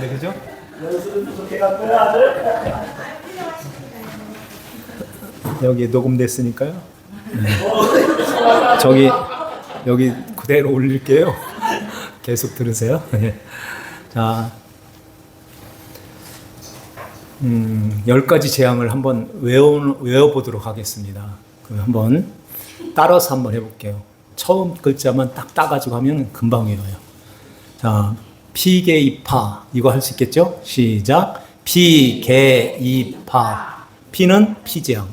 네, 그죠? 연수는 그렇게 갈 거야, 아들? 여기 녹음됐으니까요. 네. 여기 그대로 올릴게요. 계속 들으세요. 네. 자, 10가지 재앙을 한번 외워보도록 하겠습니다. 그럼 한번 따라서 한번 해볼게요. 처음 글자만 딱 따가지고 하면 금방 외워요. 자, 피개이파 이거 할 수 있겠죠? 시작. 피개이파. 피는 피재앙.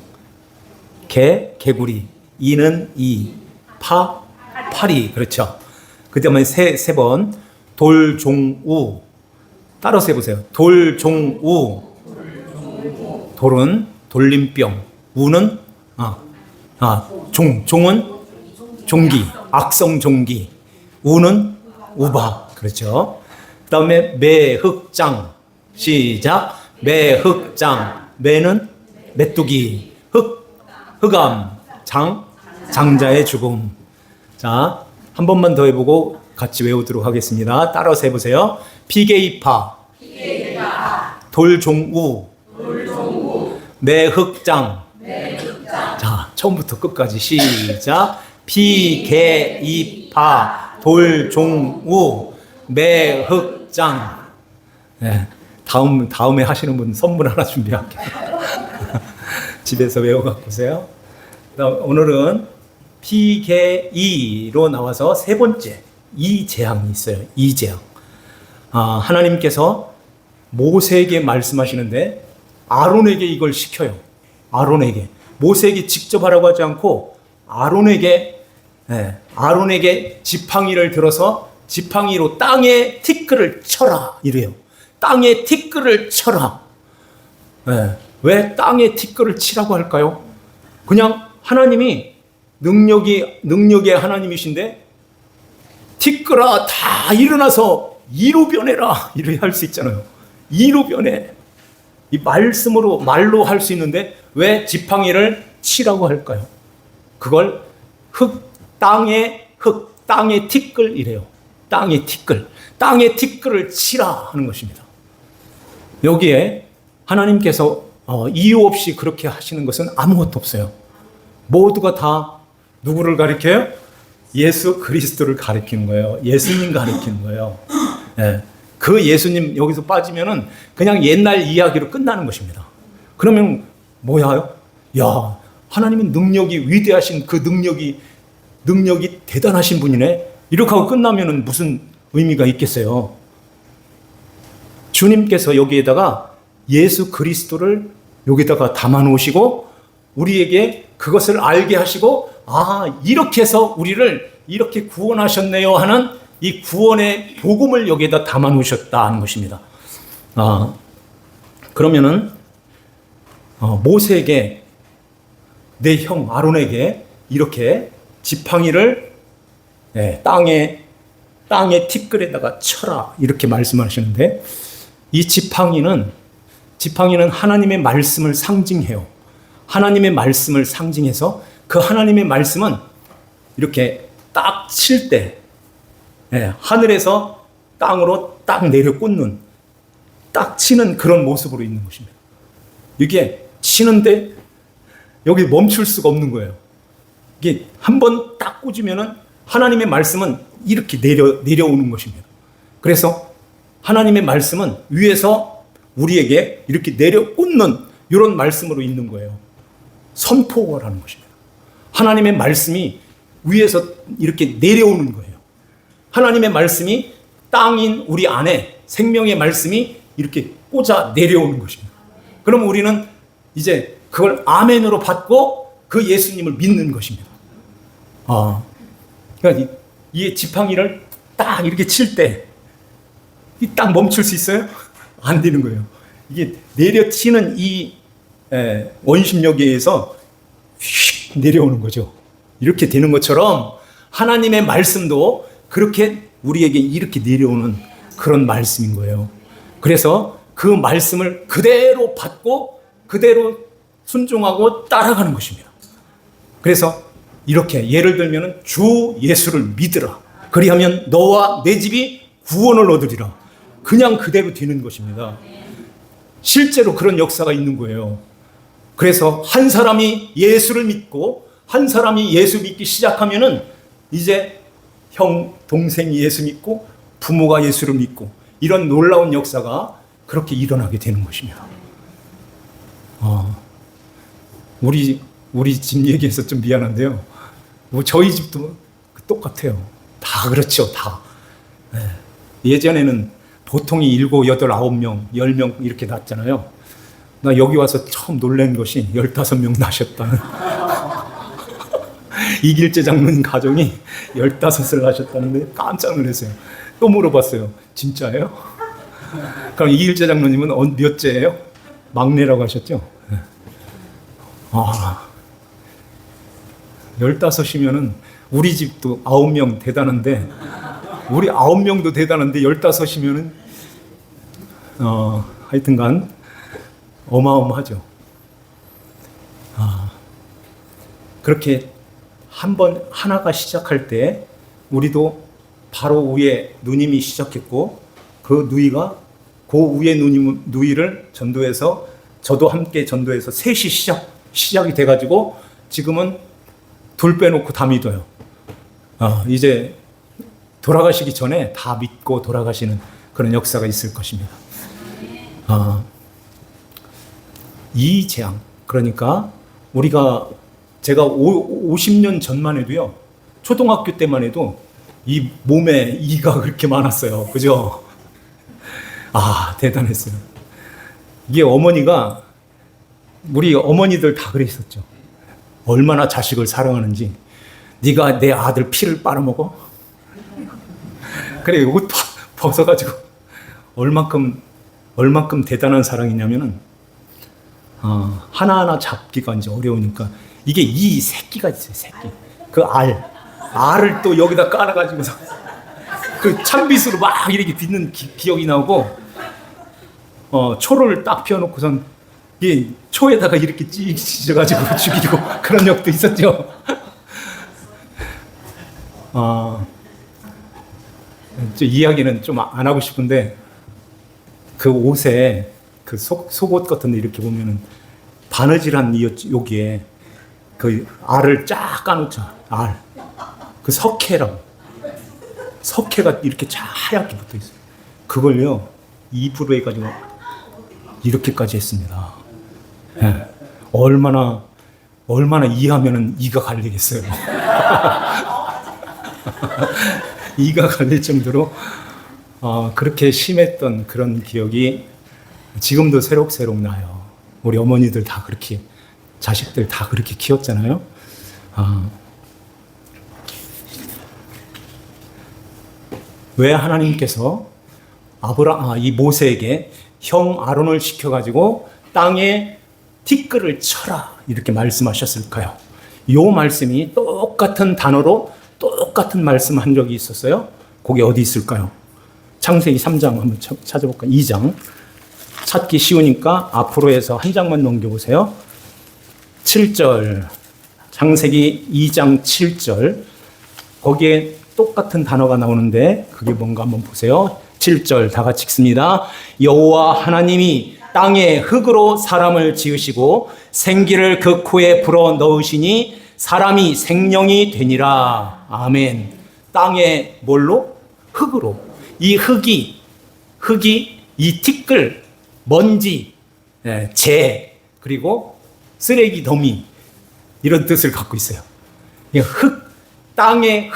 개구리. 이는 파리. 그렇죠. 그 다음에 세 번. 돌종우. 따라서 해보세요. 돌종우. 돌은 돌림병. 우는 종은 종기. 악성종기. 우는 우박. 그렇죠. 그 다음에 매흑장. 시작. 매흑장. 매는 메뚜기. 흑암. 장자의 죽음. 자, 한 번만 더 해보고 같이 외우도록 하겠습니다. 따라서 해보세요. 피개이파. 돌종우. 매흑장. 자, 처음부터 끝까지 시작. 피개이파. 돌종우. 매흑장. 네, 다음에 하시는 분 선물 하나 준비할게요. 집에서 외워갖고 오세요. 오늘은 피개이로 나와서 세 번째 이재앙이 있어요. 이재앙. 하나님께서 모세에게 말씀하시는데 아론에게 이걸 시켜요. 아론에게. 모세에게 직접 하라고 하지 않고 아론에게 지팡이를 들어서 지팡이로 땅에 티끌을 쳐라 이래요. 땅에 티끌을 쳐라. 왜 땅에 티끌을 치라고 할까요? 그냥 하나님이 능력의 하나님이신데 티끌아 다 일어나서 이로 변해라 이렇게 할 수 있잖아요. 이로 변해. 이 말로 할 수 있는데 왜 지팡이를 치라고 할까요? 그걸 땅의 티끌 이래요. 땅의 티끌을 치라 하는 것입니다. 여기에 하나님께서 이유 없이 그렇게 하시는 것은 아무것도 없어요. 모두가 다 누구를 가리켜요? 예수 그리스도를 가리키는 거예요. 예수님 가리키는 거예요. 네. 그 예수님 여기서 빠지면은 그냥 옛날 이야기로 끝나는 것입니다. 그러면 뭐야? 야, 하나님은 능력이 위대하신 그 능력이 대단하신 분이네. 이렇게 하고 끝나면은 무슨 의미가 있겠어요? 주님께서 여기에다가 예수 그리스도를 여기다가 담아 놓으시고 우리에게 그것을 알게 하시고 이렇게 해서 우리를 이렇게 구원하셨네요 하는 이 구원의 복음을 여기에다 담아 놓으셨다 하는 것입니다. 그러면은 모세에게 내 형 아론에게 이렇게 지팡이를 땅에 티끌에다가 쳐라 이렇게 말씀하시는데 이 지팡이는 하나님의 말씀을 상징해요. 하나님의 말씀을 상징해서 그 하나님의 말씀은 이렇게 딱 칠 때 하늘에서 땅으로 딱 내려 꽂는 딱 치는 그런 모습으로 있는 것입니다. 이게 치는데 여기 멈출 수가 없는 거예요. 이게 한번 딱 꽂으면은 하나님의 말씀은 이렇게 내려오는 것입니다. 그래서 하나님의 말씀은 위에서 우리에게 이렇게 내려 꽂는 이런 말씀으로 있는 거예요. 선포라는 것입니다. 하나님의 말씀이 위에서 이렇게 내려오는 거예요. 하나님의 말씀이 땅인 우리 안에 생명의 말씀이 이렇게 꽂아 내려오는 것입니다. 그럼 우리는 이제 그걸 아멘으로 받고 그 예수님을 믿는 것입니다. 그러니까 이 지팡이를 딱 이렇게 칠 때 이 딱 멈출 수 있어요? 안 되는 거예요. 이게 내려치는 이 원심력에 의해서 휙 내려오는 거죠. 이렇게 되는 것처럼 하나님의 말씀도 그렇게 우리에게 이렇게 내려오는 그런 말씀인 거예요. 그래서 그 말씀을 그대로 받고 그대로 순종하고 따라가는 것입니다. 그래서 이렇게 예를 들면 주 예수를 믿으라. 그리하면 너와 내 집이 구원을 얻으리라. 그냥 그대로 되는 것입니다. 실제로 그런 역사가 있는 거예요. 그래서 한 사람이 예수를 믿고 한 사람이 예수 믿기 시작하면은 이제 형, 동생이 예수 믿고 부모가 예수를 믿고 이런 놀라운 역사가 그렇게 일어나게 되는 것입니다. 우리 집 얘기해서 좀 미안한데요. 뭐 저희 집도 똑같아요. 다 그렇죠, 다. 예전에는 보통이 7, 8, 9명, 10명 이렇게 낳았잖아요. 나 여기 와서 처음 놀란 것이 15명 낳으셨다는. 이길재 장로님 가정이 15을 낳으셨다는데 깜짝 놀랐어요. 또 물어봤어요. 진짜예요? 그럼 이길재 장로님은 몇째예요? 막내라고 하셨죠? 15이면은 우리 집도 9명 대단한데 우리 9명도 대단한데 15이면은 하여튼간 어마어마하죠. 그렇게 한번 하나가 시작할 때 우리도 바로 위에 누님이 시작했고 그 누이가 그 위에 누이를 전도해서 저도 함께 전도해서 셋이 시작이 돼가지고 지금은 둘 빼놓고 다 믿어요. 이제 돌아가시기 전에 다 믿고 돌아가시는 그런 역사가 있을 것입니다. 이 재앙, 그러니까 제가 50년 전만 해도요, 초등학교 때만 해도 이 몸에 이가 그렇게 많았어요. 그죠? 대단했어요. 이게 우리 어머니들 다 그랬었죠. 얼마나 자식을 사랑하는지. 네가 내 아들 피를 빨아먹어? 그래, 옷 벗어가지고 얼만큼 대단한 사랑이냐면은 하나하나 잡기가 이제 어려우니까 이게 이 새끼가 있어요, 새끼. 그 알을 또 여기다 깔아가지고서 그 찬빗으로 막 이렇게 빚는 기억이 나고 초를 딱 피워놓고선 이 초에다가 이렇게 찢어가지고 죽이고 그런 역도 있었죠. 이야기는 좀 안 하고 싶은데 그 옷에 그 속옷 같은 데 이렇게 보면은 바느질한 여기에 그 알을 쫙 까놓죠. 그 석회라고. 석회가 이렇게 하얗게 붙어 있어요. 그걸요 입으로 해가지고 이렇게까지 했습니다. 네. 얼마나 이하면은 이가 갈리겠어요. 이가 갈릴 정도로 그렇게 심했던 그런 기억이 지금도 새록새록 나요. 우리 어머니들 다 그렇게 자식들 다 그렇게 키웠잖아요. 왜 하나님께서 이 모세에게 형 아론을 시켜가지고 땅에 티끌을 쳐라 이렇게 말씀하셨을까요? 이 말씀이 똑같은 단어로 똑같은 말씀 한 적이 있었어요. 그게 어디 있을까요? 창세기 3장 한번 찾아볼까요? 2장. 찾기 쉬우니까 앞으로 해서 한 장만 넘겨보세요. 7절. 창세기 2장 7절. 거기에 똑같은 단어가 나오는데 그게 뭔가 한번 보세요. 7절 다 같이 읽습니다. 여호와 하나님이 땅에 흙으로 사람을 지으시고 생기를 그 코에 불어 넣으시니 사람이 생명이 되니라. 아멘. 땅에 뭘로? 흙으로. 이 흙이 이 티끌, 먼지, 재, 그리고 쓰레기 더미 이런 뜻을 갖고 있어요. 땅의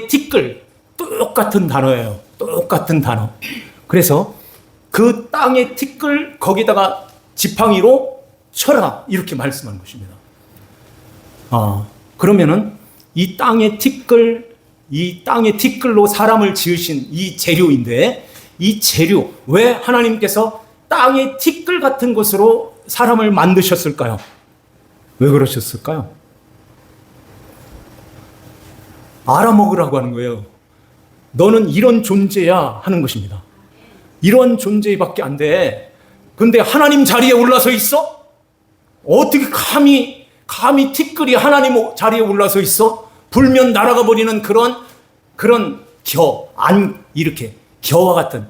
티끌 똑같은 단어예요. 똑같은 단어. 그래서 그 땅의 티끌 거기다가 지팡이로 쳐라 이렇게 말씀한 것입니다. 그러면은 이 땅의 티끌로 사람을 지으신 이 재료인데 이 재료 왜 하나님께서 땅의 티끌 같은 것으로 사람을 만드셨을까요? 왜 그러셨을까요? 알아먹으라고 하는 거예요. 너는 이런 존재야 하는 것입니다. 이런 존재밖에 안 돼. 근데 하나님 자리에 올라서 있어? 어떻게 감히 티끌이 하나님 자리에 올라서 있어? 불면 날아가 버리는 그런 이렇게 겨와 같은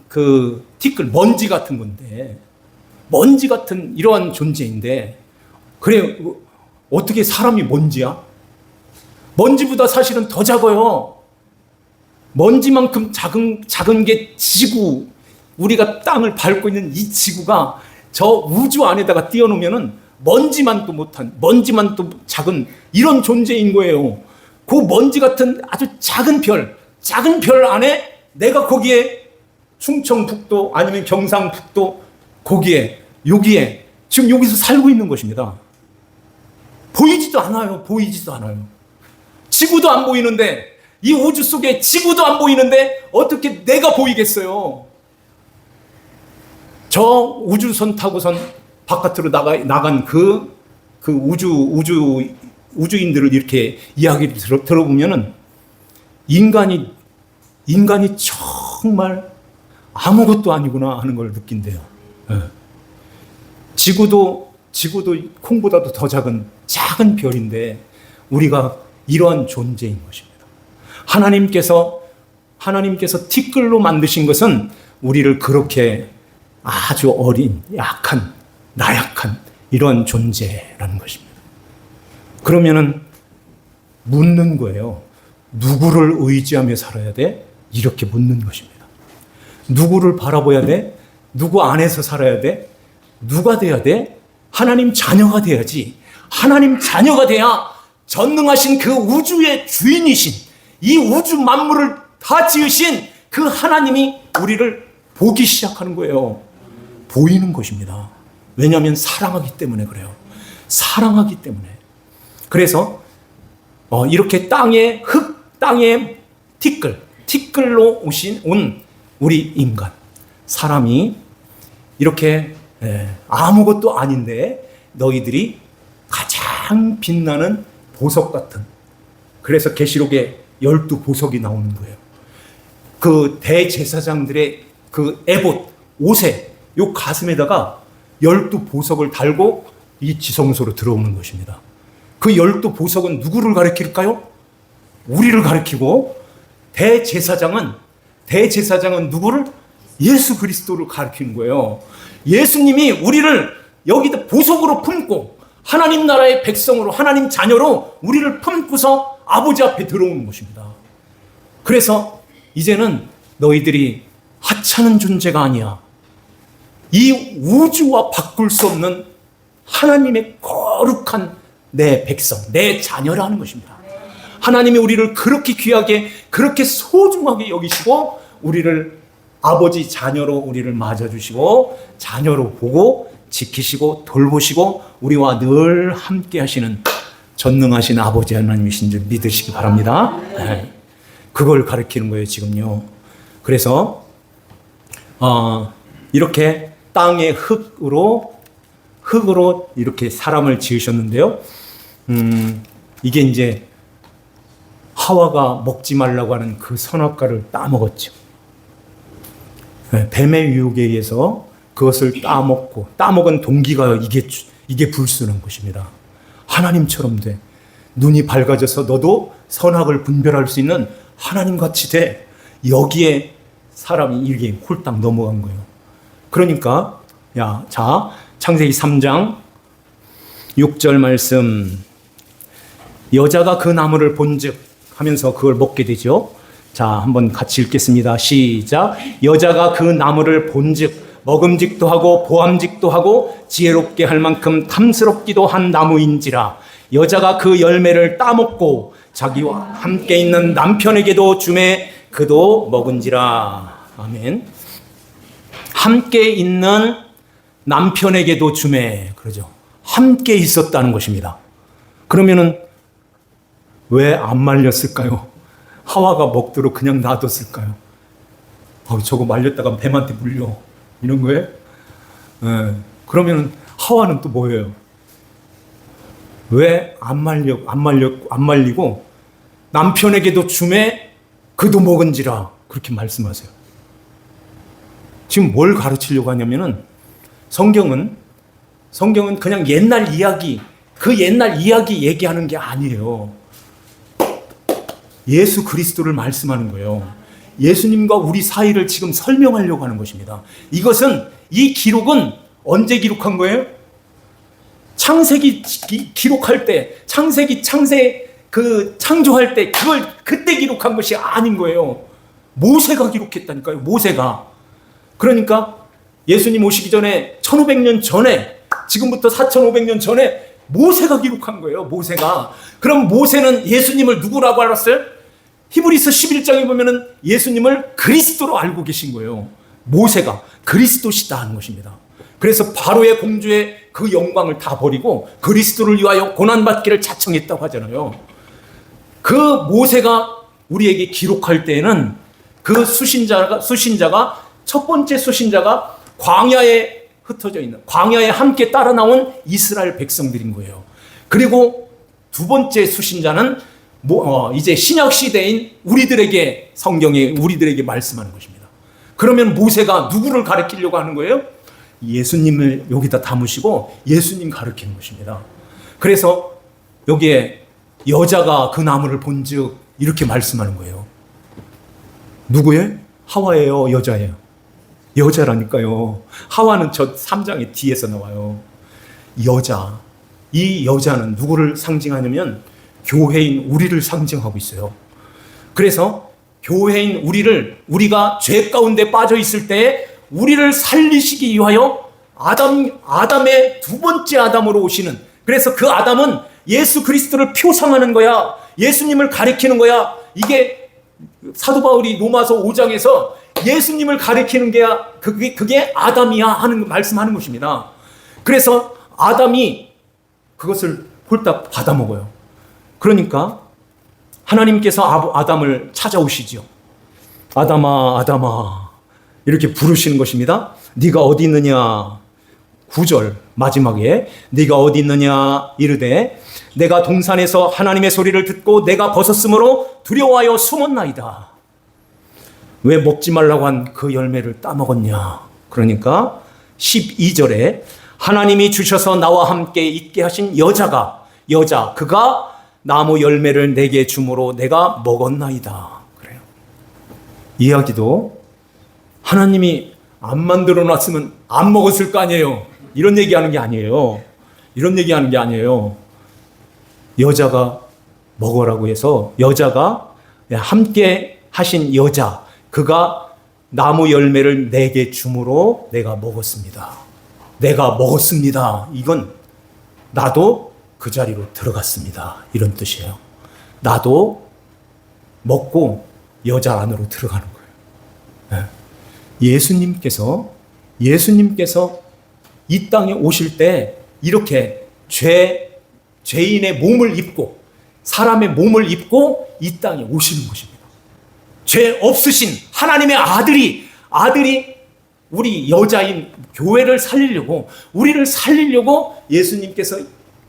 그 티끌, 먼지 같은 건데, 먼지 같은 이러한 존재인데, 그래, 어떻게 사람이 먼지야? 먼지보다 사실은 더 작아요. 먼지만큼 작은 게 지구, 우리가 땅을 밟고 있는 이 지구가 저 우주 안에다가 띄워놓으면은 먼지만도 못한, 먼지만도 작은 이런 존재인 거예요. 그 먼지 같은 아주 작은 별 안에 내가 거기에 충청북도 아니면 경상북도 거기에, 여기에, 지금 여기서 살고 있는 것입니다. 보이지도 않아요. 보이지도 않아요. 지구도 안 보이는데, 이 우주 속에 지구도 안 보이는데 어떻게 내가 보이겠어요? 저 우주선 타고선 바깥으로 나간 그 우주인들을 이렇게 이야기를 들어보면은 인간이 정말 아무것도 아니구나 하는 걸 느낀대요. 예. 지구도 콩보다도 더 작은 별인데 우리가 이러한 존재인 것입니다. 하나님께서 티끌로 만드신 것은 우리를 그렇게 아주 어린, 약한, 나약한 이러한 존재라는 것입니다. 그러면은 묻는 거예요. 누구를 의지하며 살아야 돼? 이렇게 묻는 것입니다. 누구를 바라봐야 돼? 누구 안에서 살아야 돼? 누가 돼야 돼? 하나님 자녀가 돼야지. 하나님 자녀가 돼야 전능하신 그 우주의 주인이신, 이 우주 만물을 다 지으신 그 하나님이 우리를 보기 시작하는 거예요. 보이는 것입니다. 왜냐하면 사랑하기 때문에 그래요. 사랑하기 때문에. 그래서 이렇게 땅의 티끌로 온 우리 인간, 사람이 이렇게 아무것도 아닌데 너희들이 가장 빛나는 보석 같은, 그래서 계시록에 12보석이 나오는 거예요. 그 대제사장들의 그 에봇, 옷에, 요 가슴에다가 12보석을 달고 이 지성소로 들어오는 것입니다. 그 12보석은 누구를 가리킬까요? 우리를 가리키고, 대제사장은 누구를? 예수 그리스도를 가리키는 거예요. 예수님이 우리를 여기다 보석으로 품고 하나님 나라의 백성으로, 하나님 자녀로 우리를 품고서 아버지 앞에 들어오는 것입니다. 그래서 이제는 너희들이 하찮은 존재가 아니야. 이 우주와 바꿀 수 없는 하나님의 거룩한 내 백성, 내 자녀라는 것입니다. 하나님이 우리를 그렇게 귀하게, 그렇게 소중하게 여기시고 우리를 아버지 자녀로 우리를 맞아주시고 자녀로 보고 지키시고 돌보시고 우리와 늘 함께 하시는 전능하신 아버지 하나님이신 줄 믿으시기 바랍니다. 네. 그걸 가르치는 거예요, 지금요. 그래서 이렇게 땅의 흙으로 이렇게 사람을 지으셨는데요. 이게 이제 하와가 먹지 말라고 하는 그 선악과를 따먹었죠. 네, 뱀의 유혹에 의해서 그것을 따먹은 동기가 이게 불순한 것입니다. 하나님처럼 돼. 눈이 밝아져서 너도 선악을 분별할 수 있는 하나님같이 돼. 여기에 사람이 이렇게 홀딱 넘어간 거예요. 그러니까 자, 창세기 3장 6절 말씀, 여자가 그 나무를 본즉 하면서 그걸 먹게 되죠. 자, 한번 같이 읽겠습니다. 시작. 여자가 그 나무를 본즉 먹음직도 하고 보암직도 하고 지혜롭게 할 만큼 탐스럽기도 한 나무인지라. 여자가 그 열매를 따먹고 자기와 함께 있는 남편에게도 주매 그도 먹은지라. 아멘. 함께 있는 남편에게도 주매, 그러죠. 함께 있었다는 것입니다. 그러면은 왜 안 말렸을까요? 하와가 먹도록 그냥 놔뒀을까요? 저거 말렸다가 뱀한테 물려. 이런 거예요? 네. 그러면 하와는 또 뭐예요? 왜 안 말리고 남편에게도 주매 그도 먹은지라 그렇게 말씀하세요. 지금 뭘 가르치려고 하냐면은 성경은 그냥 옛날 이야기, 그 옛날 이야기 얘기하는 게 아니에요. 예수 그리스도를 말씀하는 거예요. 예수님과 우리 사이를 지금 설명하려고 하는 것입니다. 이것은, 이 기록은 언제 기록한 거예요? 창세기 기록할 때, 창조할 때, 그걸 그때 기록한 것이 아닌 거예요. 모세가 기록했다니까요, 모세가. 그러니까 예수님 오시기 전에 1500년 전에, 지금부터 4500년 전에 모세가 기록한 거예요, 모세가. 그럼 모세는 예수님을 누구라고 알았어요? 히브리서 11장에 보면은 예수님을 그리스도로 알고 계신 거예요. 모세가 그리스도시다 하는 것입니다. 그래서 바로의 공주의 그 영광을 다 버리고 그리스도를 위하여 고난받기를 자청했다고 하잖아요. 그 모세가 우리에게 기록할 때에는 그 수신자가 첫 번째 수신자가 광야에 흩어져 있는, 광야에 함께 따라 나온 이스라엘 백성들인 거예요. 그리고 두 번째 수신자는 이제 신약 시대인 우리들에게, 성경에 우리들에게 말씀하는 것입니다. 그러면 모세가 누구를 가르치려고 하는 거예요? 예수님을 여기다 담으시고 예수님 가르치는 것입니다. 그래서 여기에 여자가 그 나무를 본즉 이렇게 말씀하는 거예요. 누구예요? 하와예요, 여자예요? 여자라니까요. 하와는 저 3장의 뒤에서 나와요. 여자. 이 여자는 누구를 상징하냐면 교회인 우리를 상징하고 있어요. 그래서 교회인 우리가 죄 가운데 빠져 있을 때 우리를 살리시기 위하여 아담의 두 번째 아담으로 오시는, 그래서 그 아담은 예수 그리스도를 표상하는 거야. 예수님을 가리키는 거야. 이게 사도 바울이 로마서 5장에서 예수님을 가리키는 게 그게 아담이야 하는 말씀하는 것입니다. 그래서 아담이 그것을 홀딱 받아 먹어요. 그러니까 하나님께서 아담을 찾아오시죠. 아담아, 아담아, 이렇게 부르시는 것입니다. 네가 어디 있느냐? 9절 마지막에 네가 어디 있느냐 이르되 내가 동산에서 하나님의 소리를 듣고 내가 벗었으므로 두려워하여 숨었나이다. 왜 먹지 말라고 한 그 열매를 따먹었냐? 그러니까 12절에 하나님이 주셔서 나와 함께 있게 하신 여자 그가 나무 열매를 내게 주므로 내가 먹었나이다. 그래요. 이야기도 하나님이 안 만들어 놨으면 안 먹었을 거 아니에요. 이런 얘기하는 게 아니에요. 여자가 먹으라고 해서, 여자가 함께 하신 여자, 그가 나무 열매를 내게 주므로 내가 먹었습니다. 이건 나도 그 자리로 들어갔습니다. 이런 뜻이에요. 나도 먹고 여자 안으로 들어가는 거예요. 예수님께서 이 땅에 오실 때 이렇게 죄인의 몸을 입고, 사람의 몸을 입고 이 땅에 오시는 것입니다. 죄 없으신 하나님의 아들이 우리 여자인 교회를 살리려고, 우리를 살리려고 예수님께서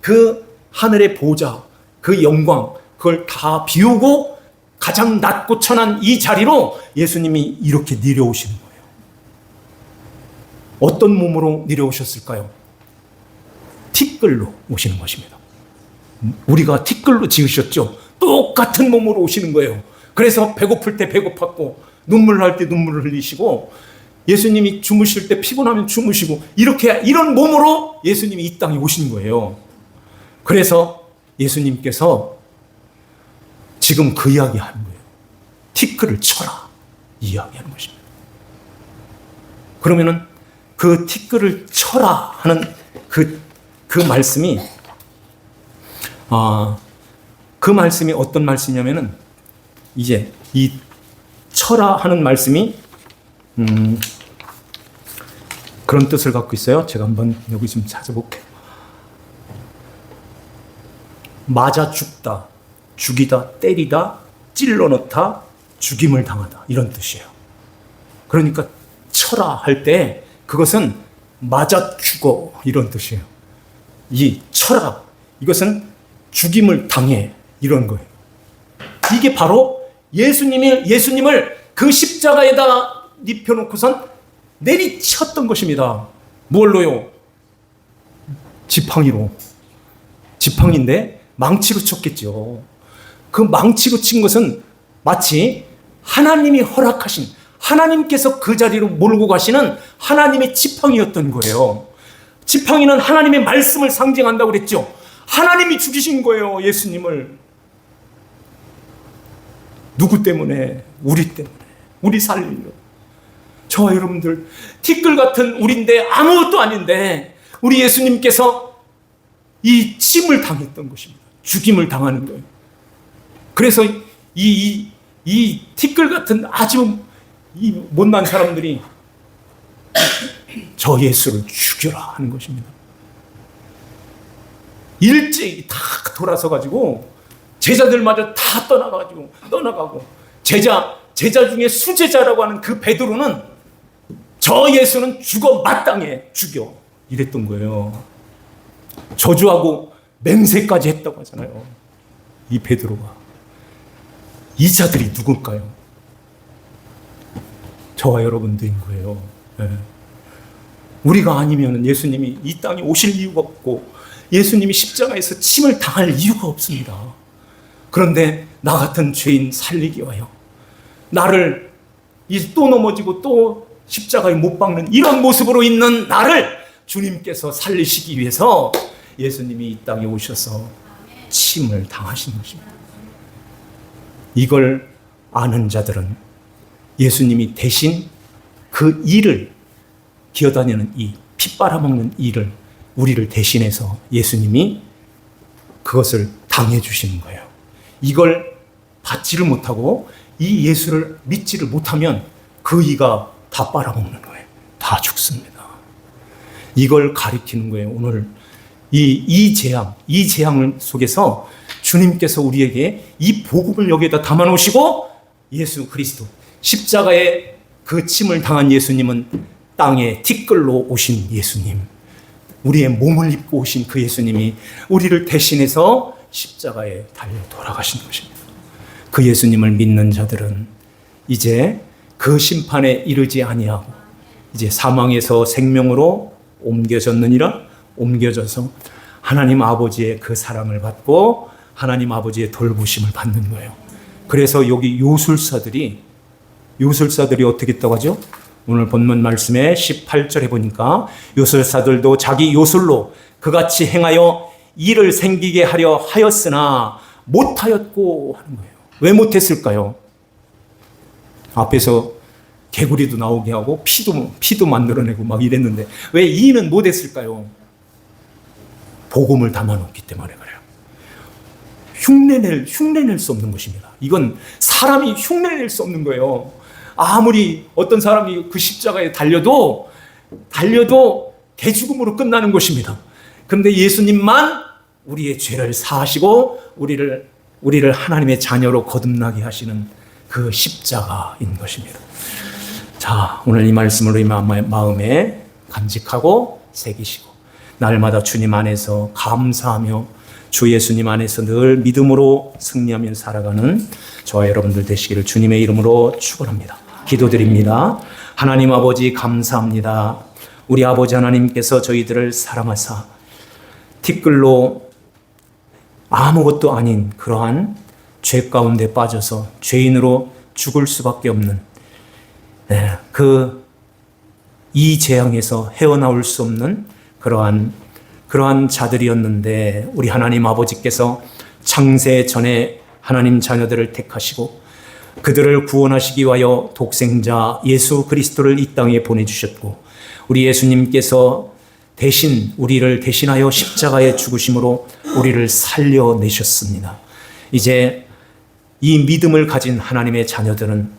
그 하늘의 보좌, 그 영광, 그걸 다 비우고 가장 낮고 천한 이 자리로 예수님이 이렇게 내려오시는 거예요. 어떤 몸으로 내려오셨을까요? 티끌로 오시는 것입니다. 우리가 티끌로 지으셨죠? 똑같은 몸으로 오시는 거예요. 그래서 배고플 때 배고팠고, 눈물 날 때 눈물을 흘리시고, 예수님이 주무실 때 피곤하면 주무시고, 이런 몸으로 예수님이 이 땅에 오신 거예요. 그래서 예수님께서 지금 그 이야기 하는 거예요. 티끌을 쳐라. 이 이야기 하는 것입니다. 그러면은 그 티끌을 쳐라 하는 그 말씀이, 그 말씀이 어떤 말씀이냐면은, 이제 이 쳐라 하는 말씀이 그런 뜻을 갖고 있어요. 제가 한번 여기 좀 찾아볼게요. 맞아 죽다, 죽이다, 때리다, 찔러 넣다, 죽임을 당하다, 이런 뜻이에요. 그러니까 쳐라 할 때 그것은 맞아 죽어, 이런 뜻이에요. 이 쳐라, 이것은 죽임을 당해, 이런 거예요. 이게 바로 예수님을 그 십자가에다 눕혀놓고선 내리쳤던 것입니다. 뭘로요? 지팡이인데 망치로 쳤겠죠. 그 망치로 친 것은 마치 하나님이 허락하신, 하나님께서 그 자리로 몰고 가시는 하나님의 지팡이였던 거예요. 지팡이는 하나님의 말씀을 상징한다고 그랬죠. 하나님이 죽이신 거예요, 예수님을. 누구 때문에? 우리 때문에. 우리 살리려. 저와 여러분들, 티끌 같은 우리인데 아무것도 아닌데 우리 예수님께서 이 침을 당했던 것입니다. 죽임을 당하는 거예요. 그래서 이 티끌 같은 아주 이 못난 사람들이 저 예수를 죽여라 하는 것입니다. 일제히 다 돌아서 가지고 제자들마저 다 떠나가고 제자 중에 수제자라고 하는 그 베드로는 저 예수는 죽어 마땅해 죽여 이랬던 거예요. 저주하고 맹세까지 했다고 하잖아요. 이 베드로가. 이 자들이 누굴까요? 저와 여러분들인 거예요. 네. 우리가 아니면 예수님이 이 땅에 오실 이유가 없고 예수님이 십자가에서 침을 당할 이유가 없습니다. 그런데 나 같은 죄인 살리기 위하여 나를 또 넘어지고 또 십자가에 못 박는 이런 모습으로 있는 나를 주님께서 살리시기 위해서 예수님이 이 땅에 오셔서 침을 당하신 것입니다. 이걸 아는 자들은 예수님이 대신 그 일을 기어다니는 이 피 빨아먹는 일을 우리를 대신해서 예수님이 그것을 당해 주시는 거예요. 이걸 받지를 못하고 이 예수를 믿지를 못하면 그 이가 다 빨아먹는 거예요. 다 죽습니다. 이걸 가리키는 거예요. 오늘 이 재앙 속에서 주님께서 우리에게 이 복음을 여기에다 담아 놓으시고 예수 그리스도 십자가에 그 침을 당한 예수님은 땅에 티끌로 오신 예수님, 우리의 몸을 입고 오신 그 예수님이 우리를 대신해서 십자가에 달려 돌아가신 것입니다. 그 예수님을 믿는 자들은 이제 그 심판에 이르지 아니하고 이제 사망에서 생명으로 옮겨져서 하나님 아버지의 그 사랑을 받고 하나님 아버지의 돌보심을 받는 거예요. 그래서 여기 요술사들이 어떻게 했다고 하죠? 오늘 본문 말씀에 18절에 보니까 요술사들도 자기 요술로 그같이 행하여 일을 생기게 하려 하였으나 못하였고 하는 거예요. 왜 못했을까요? 앞에서 개구리도 나오게 하고 피도 만들어내고 막 이랬는데 왜 이는 못했을까요? 복음을 담아놓기 때문에 그래요. 흉내낼 수 없는 것입니다. 이건 사람이 흉내낼 수 없는 거예요. 아무리 어떤 사람이 그 십자가에 달려도 개죽음으로 끝나는 것입니다. 그런데 예수님만 우리의 죄를 사하시고 우리를 하나님의 자녀로 거듭나게 하시는 그 십자가인 것입니다. 자, 오늘 이 말씀을 우리 마음에 간직하고 새기시고 날마다 주님 안에서 감사하며 주 예수님 안에서 늘 믿음으로 승리하며 살아가는 저와 여러분들 되시기를 주님의 이름으로 축원합니다. 기도드립니다. 하나님 아버지 감사합니다. 우리 아버지 하나님께서 저희들을 사랑하사 티끌로 아무것도 아닌 그러한 죄 가운데 빠져서 죄인으로 죽을 수밖에 없는 이 재앙에서 헤어나올 수 없는 그러한 자들이었는데 우리 하나님 아버지께서 창세 전에 하나님 자녀들을 택하시고 그들을 구원하시기 위하여 독생자 예수 그리스도를 이 땅에 보내주셨고 우리 예수님께서 대신 우리를 대신하여 십자가에 죽으심으로 우리를 살려내셨습니다. 이제 이 믿음을 가진 하나님의 자녀들은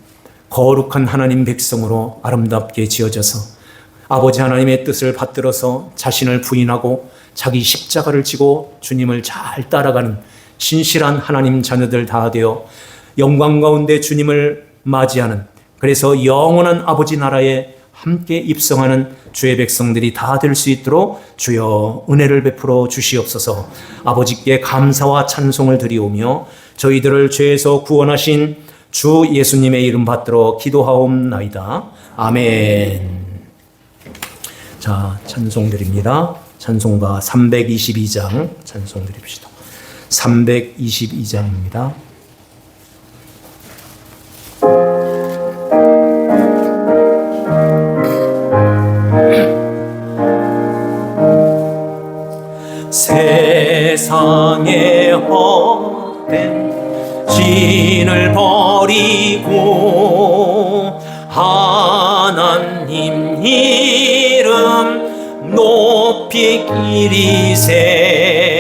거룩한 하나님 백성으로 아름답게 지어져서 아버지 하나님의 뜻을 받들어서 자신을 부인하고 자기 십자가를 지고 주님을 잘 따라가는 신실한 하나님 자녀들 다 되어 영광 가운데 주님을 맞이하는 그래서 영원한 아버지 나라에 함께 입성하는 주의 백성들이 다 될 수 있도록 주여 은혜를 베풀어 주시옵소서. 아버지께 감사와 찬송을 드리오며 저희들을 죄에서 구원하신 주 예수님의 이름 받들어 기도하옵나이다. 아멘. 자, 찬송 드립니다. 찬송가 322장 찬송 드립시다. 322장입니다. 진을 버리고 하나님 이름 높이 기리세